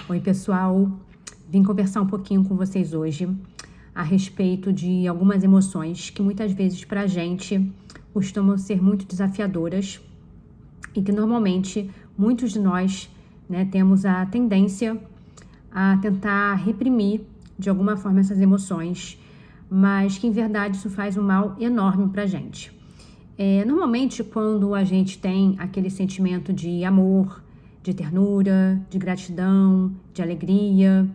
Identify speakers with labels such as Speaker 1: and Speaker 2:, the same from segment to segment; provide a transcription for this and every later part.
Speaker 1: Oi, pessoal. Vim conversar um pouquinho com vocês hoje a respeito de algumas emoções que muitas vezes para a gente costumam ser muito desafiadoras e que normalmente muitos de nós, temos a tendência a tentar reprimir de alguma forma essas emoções, mas que em verdade isso faz um mal enorme para a gente. Normalmente quando a gente tem aquele sentimento de amor, de ternura, de gratidão, de alegria,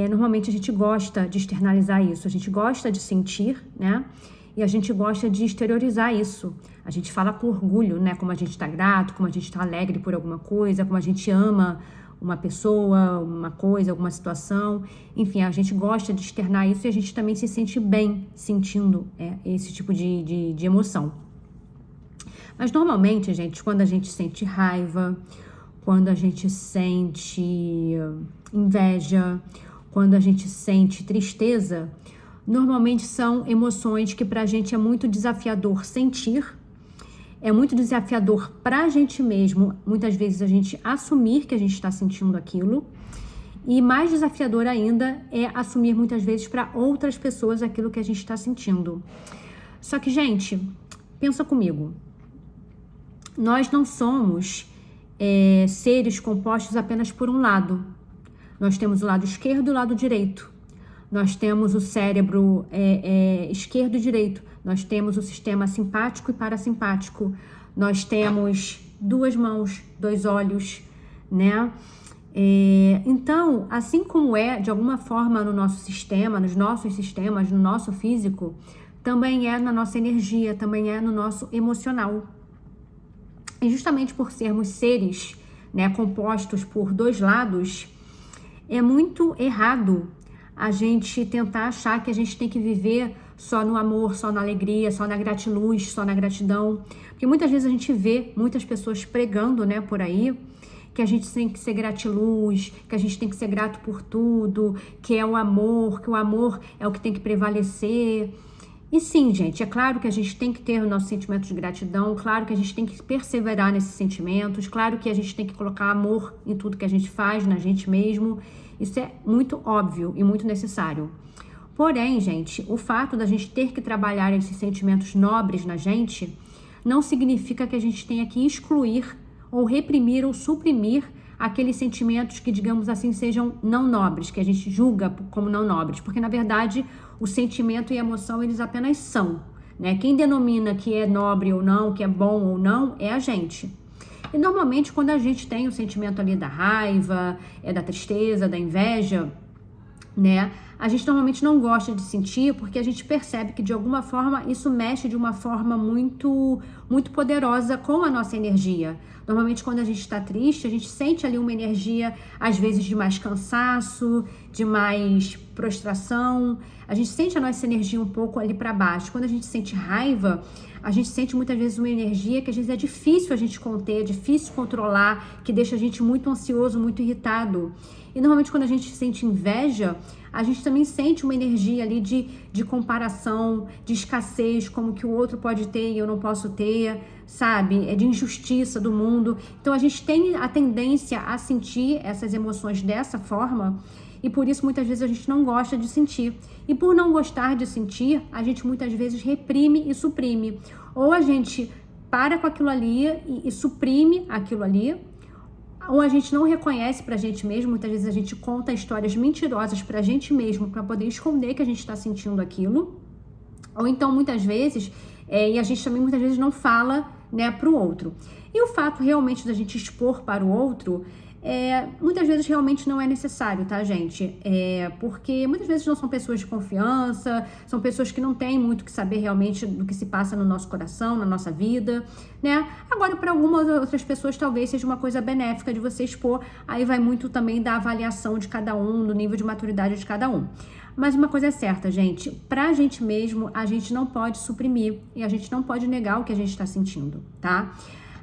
Speaker 1: normalmente a gente gosta de externalizar isso, a gente gosta de sentir, e a gente gosta de exteriorizar isso. A gente fala com orgulho, como a gente está grato, como a gente está alegre por alguma coisa, como a gente ama uma pessoa, uma coisa, alguma situação. Enfim, a gente gosta de externar isso e a gente também se sente bem sentindo esse tipo de emoção. Mas normalmente, gente, quando a gente sente raiva, quando a gente sente inveja, quando a gente sente tristeza, normalmente são emoções que pra gente é muito desafiador sentir, é muito desafiador pra gente mesmo, muitas vezes a gente assumir que a gente está sentindo aquilo, e mais desafiador ainda é assumir muitas vezes para outras pessoas aquilo que a gente está sentindo. Só que, gente, pensa comigo, nós não somos seres compostos apenas por um lado. Nós temos o lado esquerdo e o lado direito. Nós temos o cérebro esquerdo e direito. Nós temos o sistema simpático e parasimpático. Nós temos duas mãos, dois olhos, Então, assim como de alguma forma no nosso sistema, nos nossos sistemas, no nosso físico, também é na nossa energia, também é no nosso emocional. E justamente por sermos seres, compostos por dois lados, é muito errado a gente tentar achar que a gente tem que viver só no amor, só na alegria, só na gratiluz, só na gratidão. Porque muitas vezes a gente vê muitas pessoas pregando, por aí, que a gente tem que ser gratiluz, que a gente tem que ser grato por tudo, que é o amor, que o amor é o que tem que prevalecer. E sim, gente, é claro que a gente tem que ter o nosso sentimento de gratidão, claro que a gente tem que perseverar nesses sentimentos, claro que a gente tem que colocar amor em tudo que a gente faz, na gente mesmo. Isso é muito óbvio e muito necessário. Porém, gente, o fato da gente ter que trabalhar esses sentimentos nobres na gente não significa que a gente tenha que excluir ou reprimir ou suprimir aqueles sentimentos que, digamos assim, sejam não nobres, que a gente julga como não nobres, porque na verdade o sentimento e a emoção eles apenas são, Quem denomina que é nobre ou não, que é bom ou não, é a gente. E normalmente quando a gente tem o sentimento ali da raiva, da tristeza, da inveja, a gente normalmente não gosta de sentir porque a gente percebe que de alguma forma isso mexe de uma forma muito, muito poderosa com a nossa energia. Normalmente quando a gente está triste, a gente sente ali uma energia às vezes de mais cansaço, de mais prostração. A gente sente a nossa energia um pouco ali para baixo. Quando a gente sente raiva, a gente sente muitas vezes uma energia que às vezes é difícil a gente conter, é difícil controlar, que deixa a gente muito ansioso, muito irritado. E normalmente quando a gente sente inveja, a gente também sente uma energia ali de comparação, de escassez, como que o outro pode ter e eu não posso ter, sabe? De injustiça do mundo. Então a gente tem a tendência a sentir essas emoções dessa forma e por isso muitas vezes a gente não gosta de sentir. E por não gostar de sentir, a gente muitas vezes reprime e suprime. Ou a gente para com aquilo ali e suprime aquilo ali, ou a gente não reconhece pra gente mesmo, muitas vezes a gente conta histórias mentirosas pra gente mesmo, pra poder esconder que a gente tá sentindo aquilo, ou então muitas vezes, e a gente também muitas vezes não fala, pro outro. E o fato realmente da gente expor para o outro, muitas vezes realmente não é necessário, tá, gente? Porque muitas vezes não são pessoas de confiança, são pessoas que não têm muito o que saber realmente do que se passa no nosso coração, na nossa vida, Agora, para algumas outras pessoas, talvez seja uma coisa benéfica de você expor, aí vai muito também da avaliação de cada um, do nível de maturidade de cada um. Mas uma coisa é certa, gente, pra gente mesmo, a gente não pode suprimir e a gente não pode negar o que a gente está sentindo, tá?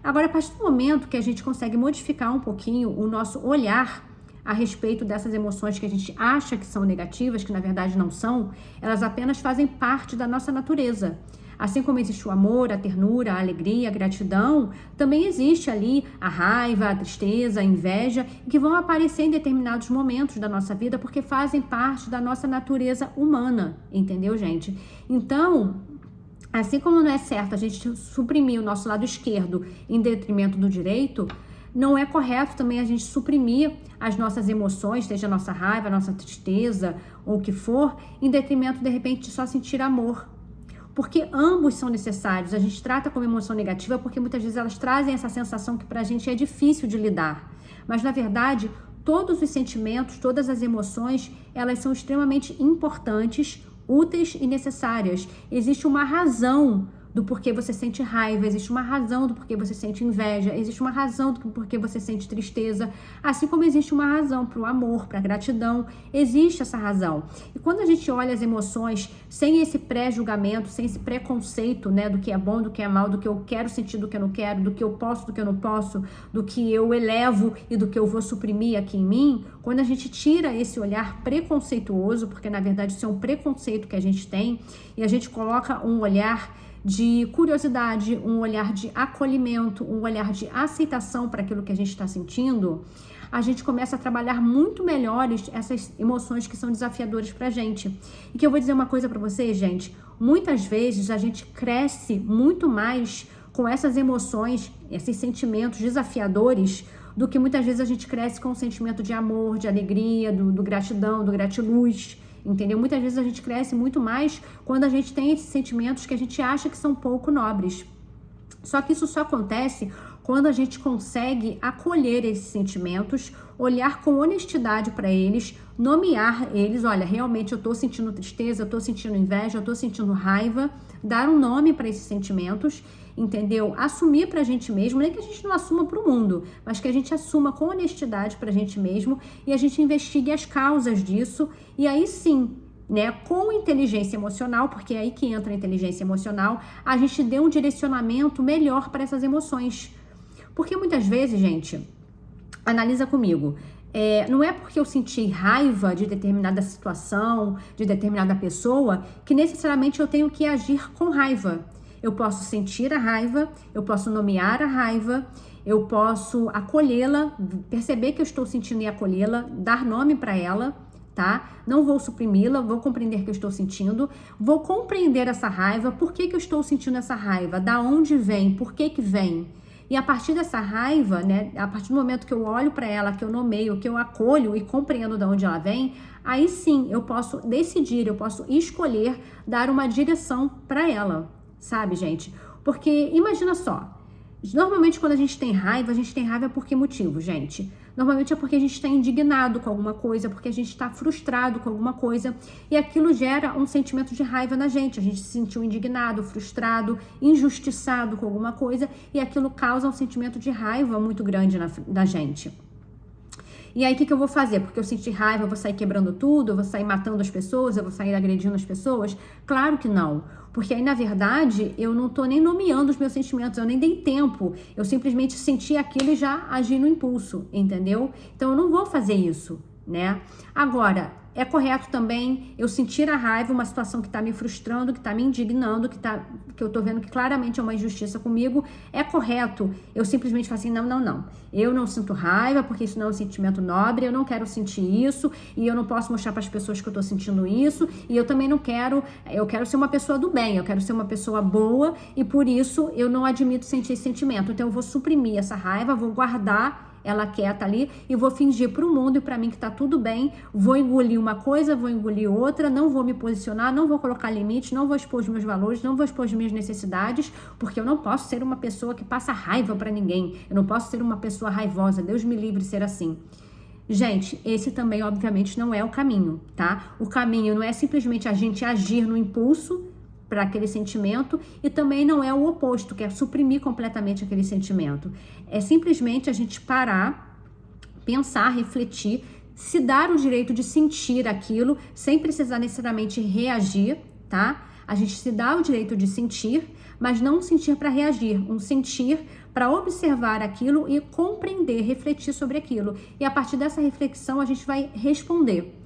Speaker 1: Agora, a partir do momento que a gente consegue modificar um pouquinho o nosso olhar a respeito dessas emoções que a gente acha que são negativas, que na verdade não são, elas apenas fazem parte da nossa natureza. Assim como existe o amor, a ternura, a alegria, a gratidão, também existe ali a raiva, a tristeza, a inveja, que vão aparecer em determinados momentos da nossa vida porque fazem parte da nossa natureza humana, entendeu, gente? Então, assim como não é certo a gente suprimir o nosso lado esquerdo em detrimento do direito, não é correto também a gente suprimir as nossas emoções, seja a nossa raiva, a nossa tristeza ou o que for, em detrimento, de repente, de só sentir amor. Porque ambos são necessários. A gente trata como emoção negativa porque muitas vezes elas trazem essa sensação que pra gente é difícil de lidar. Mas, na verdade, todos os sentimentos, todas as emoções, elas são extremamente importantes, úteis e necessárias. Existe uma razão do porquê você sente raiva, existe uma razão do porquê você sente inveja, existe uma razão do porquê você sente tristeza, assim como existe uma razão para o amor, para a gratidão, existe essa razão. E quando a gente olha as emoções sem esse pré-julgamento, sem esse preconceito, né, do que é bom, do que é mal, do que eu quero sentir, do que eu não quero, do que eu posso, do que eu não posso, do que eu elevo e do que eu vou suprimir aqui em mim, quando a gente tira esse olhar preconceituoso, porque na verdade isso é um preconceito que a gente tem, e a gente coloca um olhar de curiosidade, um olhar de acolhimento, um olhar de aceitação para aquilo que a gente está sentindo, a gente começa a trabalhar muito melhores essas emoções que são desafiadoras para a gente. E que eu vou dizer uma coisa para vocês, gente, muitas vezes a gente cresce muito mais com essas emoções, esses sentimentos desafiadores, do que muitas vezes a gente cresce com o sentimento de amor, de alegria, do gratidão, do gratiluz. Entendeu? Muitas vezes a gente cresce muito mais quando a gente tem esses sentimentos que a gente acha que são pouco nobres. Só que isso só acontece quando a gente consegue acolher esses sentimentos, olhar com honestidade para eles, nomear eles. Olha, realmente eu tô sentindo tristeza, eu tô sentindo inveja, eu tô sentindo raiva, dar um nome para esses sentimentos, entendeu? Assumir pra gente mesmo, nem que a gente não assuma pro mundo, mas que a gente assuma com honestidade pra gente mesmo e a gente investigue as causas disso e aí sim, né, com inteligência emocional, porque é aí que entra a inteligência emocional, a gente dê um direcionamento melhor para essas emoções. Porque muitas vezes, gente, analisa comigo, não é porque eu senti raiva de determinada situação, de determinada pessoa, que necessariamente eu tenho que agir com raiva. Eu posso sentir a raiva, eu posso nomear a raiva, eu posso acolhê-la, perceber que eu estou sentindo e acolhê-la, dar nome para ela, tá? Não vou suprimi-la, vou compreender que eu estou sentindo, vou compreender essa raiva, por que eu estou sentindo essa raiva, da onde vem, por que vem. E a partir dessa raiva, né, a partir do momento que eu olho para ela, que eu nomeio, que eu acolho e compreendo de onde ela vem, aí sim eu posso decidir, eu posso escolher dar uma direção para ela. Sabe, gente? Porque imagina só, normalmente quando a gente tem raiva por que motivo, gente? Normalmente é porque a gente está indignado com alguma coisa, porque a gente está frustrado com alguma coisa e aquilo gera um sentimento de raiva na gente. A gente se sentiu indignado, frustrado, injustiçado com alguma coisa e aquilo causa um sentimento de raiva muito grande na gente. E aí, o que eu vou fazer? Porque eu senti raiva, eu vou sair quebrando tudo, eu vou sair matando as pessoas, eu vou sair agredindo as pessoas? Claro que não. Porque aí, na verdade, eu não tô nem nomeando os meus sentimentos, eu nem dei tempo. Eu simplesmente senti aquilo e já agi no impulso, entendeu? Então, eu não vou fazer isso, né? Agora, é correto também eu sentir a raiva, uma situação que tá me frustrando, que tá me indignando, que eu tô vendo que claramente é uma injustiça comigo. É correto eu simplesmente falar assim, não. Eu não sinto raiva porque isso não é um sentimento nobre, eu não quero sentir isso e eu não posso mostrar para as pessoas que eu tô sentindo isso e eu também não quero, eu quero ser uma pessoa do bem, eu quero ser uma pessoa boa e por isso eu não admito sentir esse sentimento. Então eu vou suprimir essa raiva, vou guardar ela quieta ali e vou fingir para o mundo e para mim que tá tudo bem, vou engolir uma coisa, vou engolir outra, não vou me posicionar, não vou colocar limites, não vou expor os meus valores, não vou expor as minhas necessidades, porque eu não posso ser uma pessoa que passa raiva para ninguém, eu não posso ser uma pessoa raivosa, Deus me livre de ser assim. Gente, esse também obviamente não é o caminho, tá? O caminho não é simplesmente a gente agir no impulso para aquele sentimento e também não é o oposto, que é suprimir completamente aquele sentimento. É simplesmente a gente parar, pensar, refletir, se dar o direito de sentir aquilo sem precisar necessariamente reagir, tá? A gente se dá o direito de sentir, mas não um sentir para reagir, um sentir para observar aquilo e compreender, refletir sobre aquilo. E a partir dessa reflexão a gente vai responder.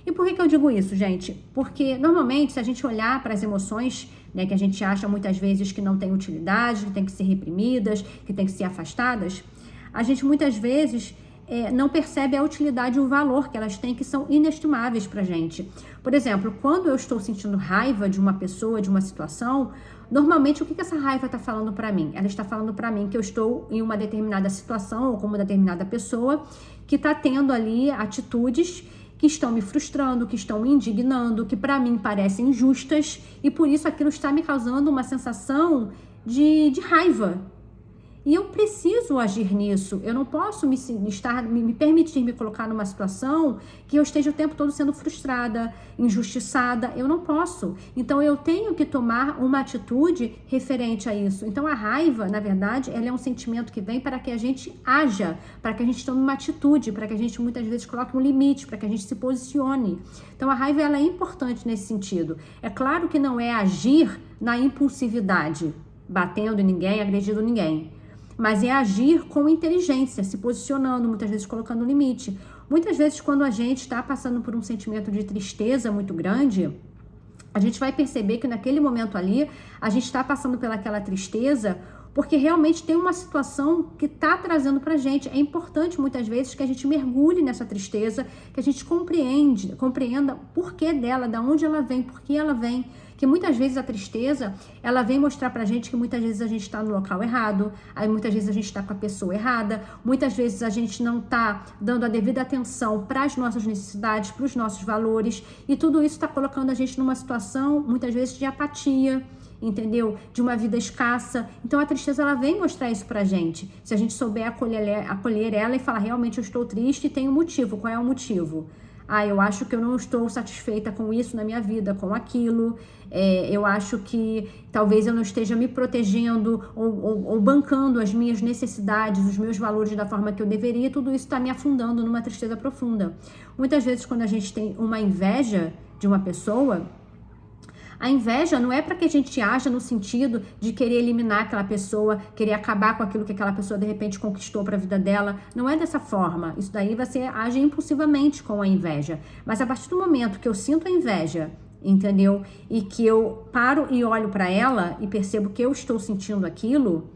Speaker 1: E por que eu digo isso, gente? Porque normalmente, se a gente olhar para as emoções né, que a gente acha muitas vezes que não tem utilidade, que tem que ser reprimidas, que tem que ser afastadas, a gente muitas vezes não percebe a utilidade e o valor que elas têm, que são inestimáveis pra gente. Por exemplo, quando eu estou sentindo raiva de uma pessoa, de uma situação, normalmente o que essa raiva está falando para mim? Ela está falando para mim que eu estou em uma determinada situação ou com uma determinada pessoa que está tendo ali atitudes que estão me frustrando, que estão me indignando, que para mim parecem injustas, e por isso aquilo está me causando uma sensação de raiva. E eu preciso agir nisso. Eu não posso me permitir me colocar numa situação que eu esteja o tempo todo sendo frustrada, injustiçada. Eu não posso. Então, eu tenho que tomar uma atitude referente a isso. Então, a raiva, na verdade, ela é um sentimento que vem para que a gente haja, para que a gente tome uma atitude, para que a gente muitas vezes coloque um limite, para que a gente se posicione. Então, a raiva ela é importante nesse sentido. É claro que não é agir na impulsividade, batendo em ninguém, agredindo ninguém. Mas é agir com inteligência, se posicionando, muitas vezes colocando limite. Muitas vezes, quando a gente está passando por um sentimento de tristeza muito grande, a gente vai perceber que naquele momento ali, a gente está passando pelaquela tristeza porque realmente tem uma situação que está trazendo pra gente. É importante, muitas vezes, que a gente mergulhe nessa tristeza, que a gente compreenda o porquê dela, de onde ela vem, por que ela vem. Que muitas vezes a tristeza, ela vem mostrar pra gente que muitas vezes a gente está no local errado, aí muitas vezes a gente está com a pessoa errada, muitas vezes a gente não está dando a devida atenção para as nossas necessidades, para os nossos valores, e tudo isso está colocando a gente numa situação, muitas vezes, de apatia, entendeu? De uma vida escassa. Então a tristeza, ela vem mostrar isso pra gente. Se a gente souber acolher ela e falar, realmente eu estou triste e tem um motivo. Qual é o motivo? Eu acho que eu não estou satisfeita com isso na minha vida, com aquilo. Eu acho que talvez eu não esteja me protegendo ou bancando as minhas necessidades, os meus valores da forma que eu deveria. Tudo isso está me afundando numa tristeza profunda. Muitas vezes, quando a gente tem uma inveja de uma pessoa, a inveja não é para que a gente haja no sentido de querer eliminar aquela pessoa, querer acabar com aquilo que aquela pessoa de repente conquistou para a vida dela. Não é dessa forma. Isso daí você age impulsivamente com a inveja. Mas a partir do momento que eu sinto a inveja, entendeu? E que eu paro e olho para ela e percebo que eu estou sentindo aquilo,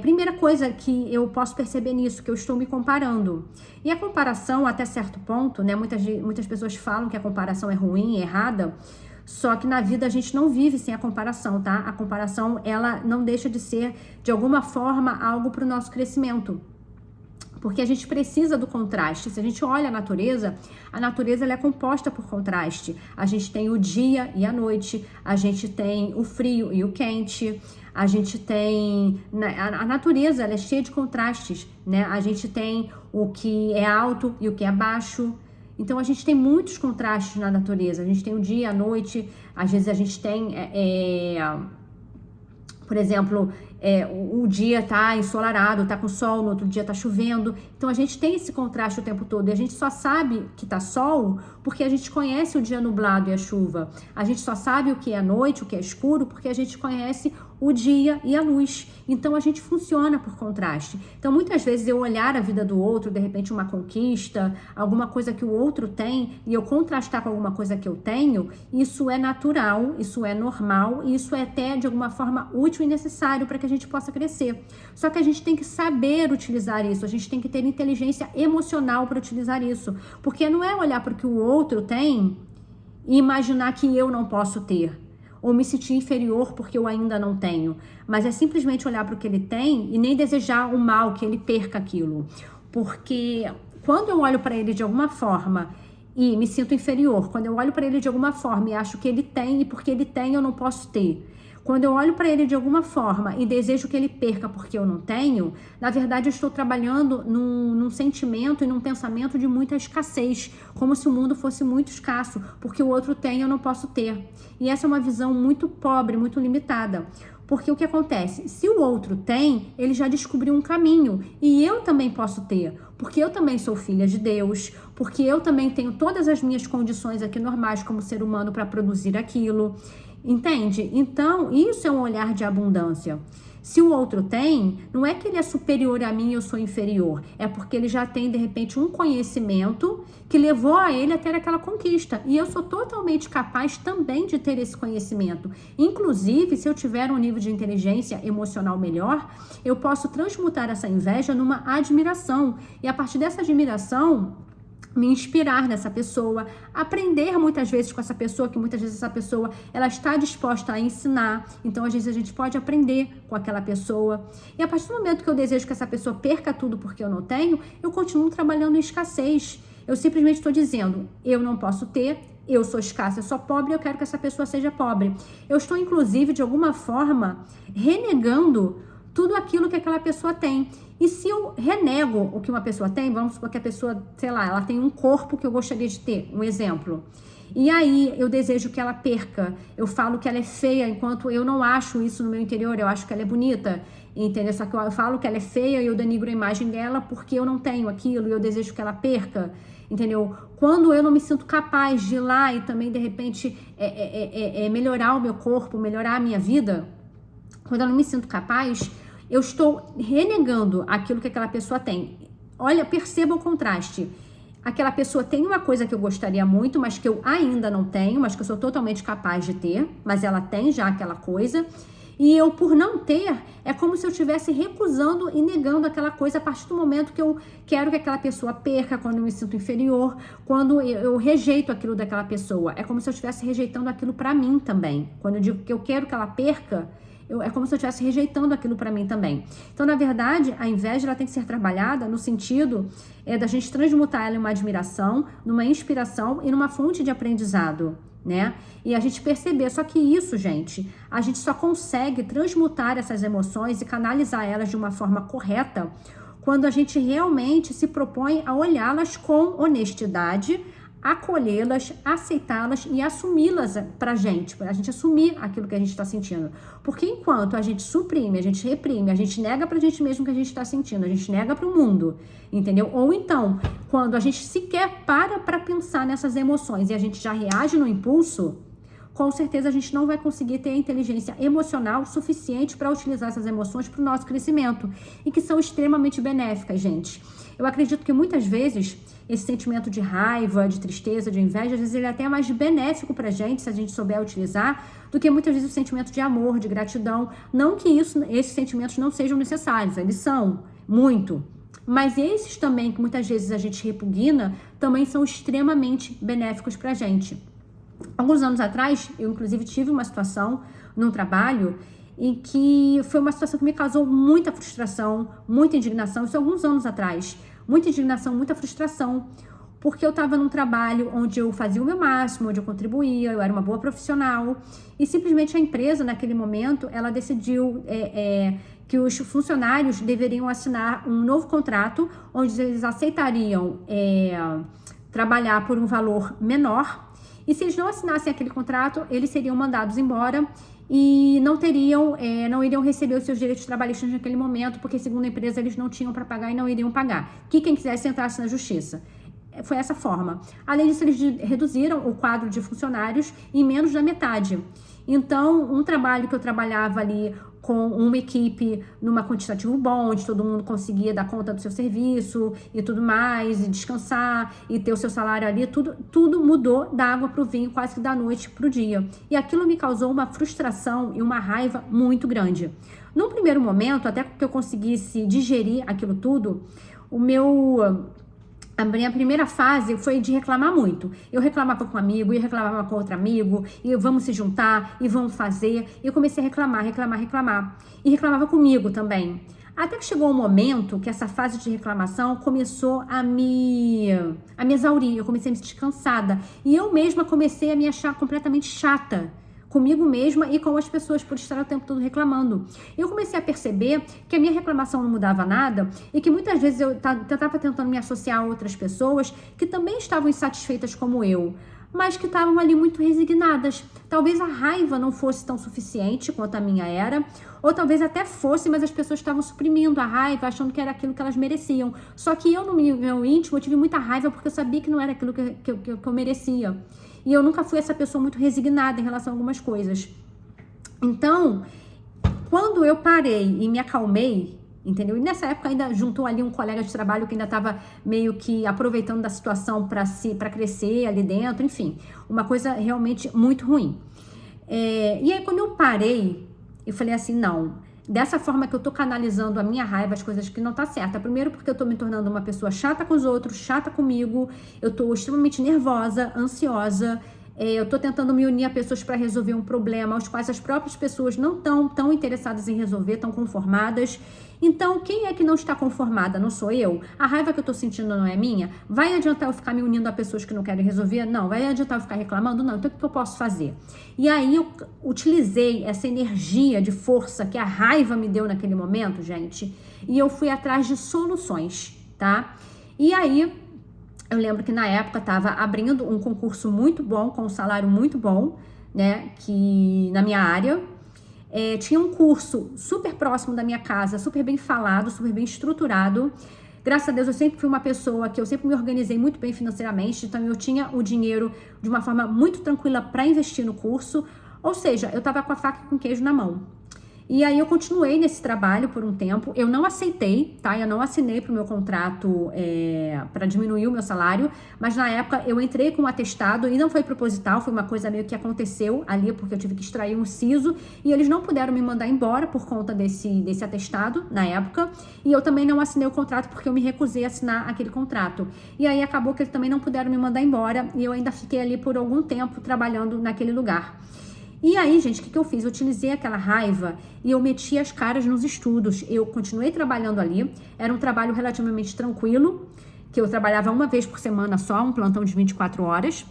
Speaker 1: primeira coisa que eu posso perceber nisso, que eu estou me comparando. E a comparação, até certo ponto, né? Muitas pessoas falam que a comparação é ruim, é errada. Só que na vida a gente não vive sem a comparação, tá? A comparação, ela não deixa de ser, de alguma forma, algo para o nosso crescimento. Porque a gente precisa do contraste. Se a gente olha a natureza ela é composta por contraste. A gente tem o dia e a noite, a gente tem o frio e o quente, a gente tem... A natureza, ela é cheia de contrastes, né? A gente tem o que é alto e o que é baixo. Então, a gente tem muitos contrastes na natureza. A gente tem o dia, a noite, às vezes a gente tem, por exemplo, o dia tá ensolarado, tá com sol, no outro dia tá chovendo. Então, a gente tem esse contraste o tempo todo. E a gente só sabe que tá sol porque a gente conhece o dia nublado e a chuva. A gente só sabe o que é noite, o que é escuro, porque a gente conhece o dia e a luz. Então, a gente funciona por contraste. Então, muitas vezes eu olhar a vida do outro, de repente uma conquista, alguma coisa que o outro tem, e eu contrastar com alguma coisa que eu tenho, isso é natural, isso é normal, e isso é até, de alguma forma, útil e necessário para que a gente possa crescer. Só que a gente tem que saber utilizar isso, a gente tem que ter inteligência emocional para utilizar isso. Porque não é olhar para o que o outro tem e imaginar que eu não posso ter, ou me sentir inferior porque eu ainda não tenho, mas é simplesmente olhar para o que ele tem e nem desejar o mal, que ele perca aquilo. Porque quando eu olho para ele de alguma forma e me sinto inferior, quando eu olho para ele de alguma forma e acho que ele tem e porque ele tem eu não posso ter, quando eu olho para ele de alguma forma e desejo que ele perca porque eu não tenho, na verdade eu estou trabalhando num sentimento e num pensamento de muita escassez, como se o mundo fosse muito escasso, porque o outro tem e eu não posso ter. E essa é uma visão muito pobre, muito limitada. Porque o que acontece? Se o outro tem, ele já descobriu um caminho e eu também posso ter, porque eu também sou filha de Deus, porque eu também tenho todas as minhas condições aqui normais como ser humano para produzir aquilo. Entende? Então, isso é um olhar de abundância. Se o outro tem, não é que ele é superior a mim e eu sou inferior. É porque ele já tem, de repente, um conhecimento que levou a ele a ter aquela conquista. E eu sou totalmente capaz também de ter esse conhecimento. Inclusive, se eu tiver um nível de inteligência emocional melhor, eu posso transmutar essa inveja numa admiração. E a partir dessa admiração, me inspirar nessa pessoa, aprender muitas vezes com essa pessoa, que muitas vezes essa pessoa, ela está disposta a ensinar, então às vezes a gente pode aprender com aquela pessoa, e a partir do momento que eu desejo que essa pessoa perca tudo porque eu não tenho, eu continuo trabalhando em escassez, eu simplesmente estou dizendo, eu não posso ter, eu sou escassa, eu sou pobre, eu quero que essa pessoa seja pobre, eu estou inclusive de alguma forma renegando tudo aquilo que aquela pessoa tem. E se eu renego o que uma pessoa tem, vamos supor que a pessoa, sei lá, ela tem um corpo que eu gostaria de ter, um exemplo. E aí eu desejo que ela perca, eu falo que ela é feia, enquanto eu não acho isso no meu interior, eu acho que ela é bonita, entendeu? Só que eu falo que ela é feia e eu denigro a imagem dela porque eu não tenho aquilo e eu desejo que ela perca, entendeu? Quando eu não me sinto capaz de ir lá e também, de repente, melhorar o meu corpo, melhorar a minha vida, quando eu não me sinto capaz, eu estou renegando aquilo que aquela pessoa tem. Olha, perceba o contraste. Aquela pessoa tem uma coisa que eu gostaria muito, mas que eu ainda não tenho, mas que eu sou totalmente capaz de ter, mas ela tem já aquela coisa. E eu, por não ter, é como se eu estivesse recusando e negando aquela coisa a partir do momento que eu quero que aquela pessoa perca, quando eu me sinto inferior, quando eu rejeito aquilo daquela pessoa. É como se eu estivesse rejeitando aquilo pra mim também. Quando eu digo que eu quero que ela perca, é como se eu estivesse rejeitando aquilo para mim também. Então, na verdade, a inveja ela tem que ser trabalhada no sentido da gente transmutar ela em uma admiração, numa inspiração e numa fonte de aprendizado, né? E a gente perceber, só que isso, gente, a gente só consegue transmutar essas emoções e canalizar elas de uma forma correta quando a gente realmente se propõe a olhá-las com honestidade, acolhê-las, aceitá-las e assumi-las pra gente assumir aquilo que a gente está sentindo. Porque enquanto a gente suprime, a gente reprime, a gente nega pra gente mesmo o que a gente está sentindo, a gente nega pro mundo, entendeu? Ou então, quando a gente sequer para pensar nessas emoções e a gente já reage no impulso, com certeza a gente não vai conseguir ter a inteligência emocional suficiente para utilizar essas emoções para o nosso crescimento e que são extremamente benéficas, gente. Eu acredito que muitas vezes esse sentimento de raiva, de tristeza, de inveja, às vezes ele é até mais benéfico pra gente, se a gente souber utilizar, do que muitas vezes o sentimento de amor, de gratidão. Não que esses sentimentos não sejam necessários, eles são, muito. Mas esses também, que muitas vezes a gente repugna, também são extremamente benéficos pra gente. Alguns anos atrás, eu inclusive tive uma situação num trabalho em que foi uma situação que me causou muita frustração, muita indignação, isso alguns anos atrás. Muita indignação, muita frustração, porque eu estava num trabalho onde eu fazia o meu máximo, onde eu contribuía, eu era uma boa profissional, e simplesmente a empresa, naquele momento, ela decidiu que os funcionários deveriam assinar um novo contrato, onde eles aceitariam trabalhar por um valor menor, e se eles não assinassem aquele contrato, eles seriam mandados embora e não iriam receber os seus direitos trabalhistas naquele momento, porque segundo a empresa eles não tinham para pagar e não iriam pagar. Que quem quisesse entrasse na justiça. Foi essa forma. Além disso, eles reduziram o quadro de funcionários em menos da metade. Então, um trabalho que eu trabalhava ali com uma equipe numa quantitativo bom, onde todo mundo conseguia dar conta do seu serviço e tudo mais, e descansar, e ter o seu salário ali, tudo mudou da água para o vinho, quase que da noite para o dia. E aquilo me causou uma frustração e uma raiva muito grande. Num primeiro momento, até que eu conseguisse digerir aquilo tudo, a minha primeira fase foi de reclamar muito. Eu reclamava com um amigo, eu reclamava com outro amigo, e vamos se juntar, e vamos fazer. E eu comecei a reclamar. E reclamava comigo também. Até que chegou um momento que essa fase de reclamação começou a me exaurir. Eu comecei a me sentir cansada. E eu mesma comecei a me achar completamente chata comigo mesma e com as pessoas por estar o tempo todo reclamando. Eu comecei a perceber que a minha reclamação não mudava nada e que muitas vezes eu estava tentando me associar a outras pessoas que também estavam insatisfeitas como eu, mas que estavam ali muito resignadas. Talvez a raiva não fosse tão suficiente quanto a minha era, ou talvez até fosse, mas as pessoas estavam suprimindo a raiva, achando que era aquilo que elas mereciam. Só que eu, no meu íntimo, eu tive muita raiva porque eu sabia que não era aquilo que eu merecia. E eu nunca fui essa pessoa muito resignada em relação a algumas coisas. Então, quando eu parei e me acalmei, entendeu? E nessa época ainda juntou ali um colega de trabalho que ainda estava meio que aproveitando da situação para crescer ali dentro, enfim, uma coisa realmente muito ruim. E aí quando eu parei, eu falei assim, não, dessa forma que eu tô canalizando a minha raiva, as coisas que não tá certa. Primeiro porque eu tô me tornando uma pessoa chata com os outros, chata comigo, eu tô extremamente nervosa, ansiosa, eu tô tentando me unir a pessoas para resolver um problema, aos quais as próprias pessoas não estão tão interessadas em resolver, estão conformadas. Então, quem é que não está conformada? Não sou eu? A raiva que eu tô sentindo não é minha? Vai adiantar eu ficar me unindo a pessoas que não querem resolver? Não. Vai adiantar eu ficar reclamando? Não. Então, o que eu posso fazer? E aí, eu utilizei essa energia de força que a raiva me deu naquele momento, gente, e eu fui atrás de soluções, tá? E aí, eu lembro que na época estava abrindo um concurso muito bom, com um salário muito bom, né, que na minha área. Tinha um curso super próximo da minha casa, super bem falado, super bem estruturado. Graças a Deus, eu sempre fui uma pessoa que eu sempre me organizei muito bem financeiramente, então eu tinha o dinheiro de uma forma muito tranquila para investir no curso, ou seja, eu estava com a faca e com o queijo na mão. E aí eu continuei nesse trabalho por um tempo, eu não aceitei, tá? Eu não assinei pro meu contrato para diminuir o meu salário, mas na época eu entrei com um atestado e não foi proposital, foi uma coisa meio que aconteceu ali, porque eu tive que extrair um siso e eles não puderam me mandar embora por conta desse atestado na época, e eu também não assinei o contrato porque eu me recusei a assinar aquele contrato. E aí acabou que eles também não puderam me mandar embora e eu ainda fiquei ali por algum tempo trabalhando naquele lugar. E aí, gente, o que eu fiz? Eu utilizei aquela raiva e eu meti as caras nos estudos. Eu continuei trabalhando ali, era um trabalho relativamente tranquilo, que eu trabalhava uma vez por semana só, um plantão de 24 horas,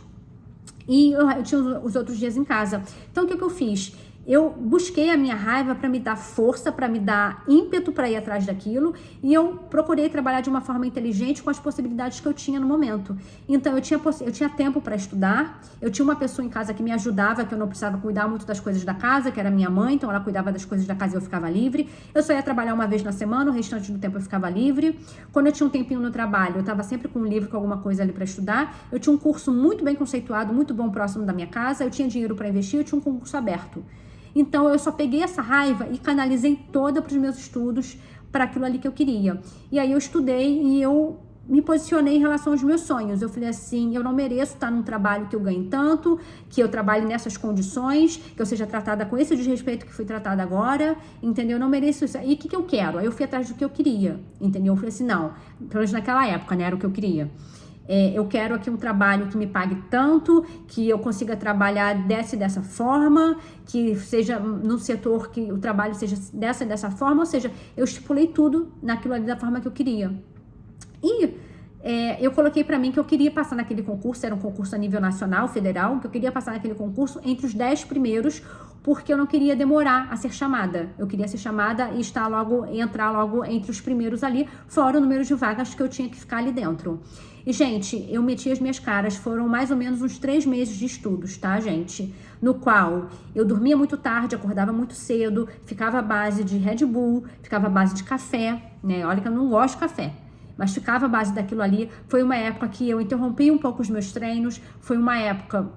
Speaker 1: e eu tinha os outros dias em casa. Então, o que eu fiz? Eu busquei a minha raiva para me dar força, para me dar ímpeto para ir atrás daquilo, e eu procurei trabalhar de uma forma inteligente com as possibilidades que eu tinha no momento. Então, eu tinha tempo para estudar, eu tinha uma pessoa em casa que me ajudava, que eu não precisava cuidar muito das coisas da casa, que era minha mãe, então ela cuidava das coisas da casa e eu ficava livre. Eu só ia trabalhar uma vez na semana, o restante do tempo eu ficava livre. Quando eu tinha um tempinho no trabalho, eu estava sempre com um livro, com alguma coisa ali para estudar. Eu tinha um curso muito bem conceituado, muito bom, próximo da minha casa, eu tinha dinheiro para investir, eu tinha um concurso aberto. Então, eu só peguei essa raiva e canalizei toda para os meus estudos, para aquilo ali que eu queria. E aí, eu estudei e eu me posicionei em relação aos meus sonhos. Eu falei assim, eu não mereço estar num trabalho que eu ganhe tanto, que eu trabalhe nessas condições, que eu seja tratada com esse desrespeito que fui tratada agora, entendeu? Eu não mereço isso. E o que eu quero? Aí eu fui atrás do que eu queria, entendeu? Eu falei assim, não, pelo menos naquela época, né, era o que eu queria. Eu quero aqui um trabalho que me pague tanto, que eu consiga trabalhar dessa forma, que seja num setor que o trabalho seja dessa forma, ou seja, eu estipulei tudo naquilo ali da forma que eu queria. E eu coloquei para mim que eu queria passar naquele concurso, era um concurso a nível nacional, federal, que eu queria passar naquele concurso entre os 10 primeiros, porque eu não queria demorar a ser chamada. Eu queria ser chamada e entrar logo entre os primeiros ali, fora o número de vagas que eu tinha que ficar ali dentro. E, gente, eu meti as minhas caras, foram mais ou menos uns 3 meses de estudos, tá, gente? No qual eu dormia muito tarde, acordava muito cedo, ficava à base de Red Bull, ficava à base de café, né? Olha que eu não gosto de café, mas ficava à base daquilo ali. Foi uma época que eu interrompi um pouco os meus treinos, foi uma época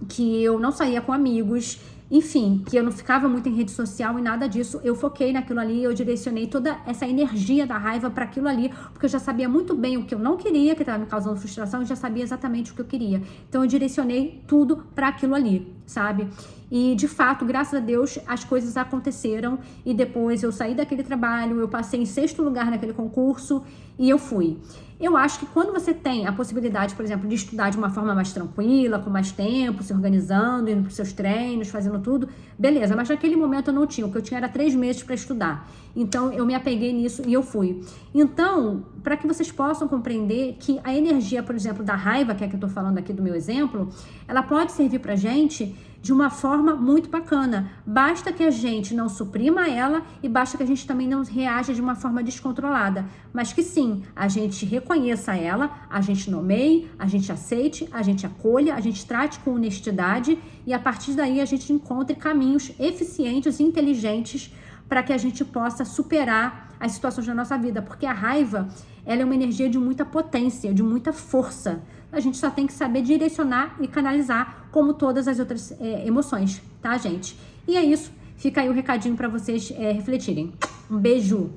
Speaker 1: que eu não saía com amigos, enfim, que eu não ficava muito em rede social e nada disso. Eu foquei naquilo ali, eu direcionei toda essa energia da raiva para aquilo ali, porque eu já sabia muito bem o que eu não queria, que estava me causando frustração, eu já sabia exatamente o que eu queria. Então eu direcionei tudo para aquilo ali, sabe? E de fato, graças a Deus, as coisas aconteceram e depois eu saí daquele trabalho, eu passei em 6º lugar naquele concurso e eu fui. Eu acho que quando você tem a possibilidade, por exemplo, de estudar de uma forma mais tranquila, com mais tempo, se organizando, indo para os seus treinos, fazendo tudo, beleza. Mas naquele momento eu não tinha, o que eu tinha era 3 meses para estudar. Então eu me apeguei nisso e eu fui. Então, para que vocês possam compreender que a energia, por exemplo, da raiva, que é que eu estou falando aqui do meu exemplo, ela pode servir para gente de uma forma muito bacana. Basta que a gente não suprima ela e basta que a gente também não reaja de uma forma descontrolada. Mas que sim, a gente reconheça ela, a gente nomeie, a gente aceite, a gente acolha, a gente trate com honestidade e a partir daí a gente encontre caminhos eficientes e inteligentes para que a gente possa superar as situações da nossa vida. Porque a raiva, ela é uma energia de muita potência, de muita força. A gente só tem que saber direcionar e canalizar como todas as outras emoções, tá, gente? E é isso. Fica aí o recadinho para vocês refletirem. Um beijo!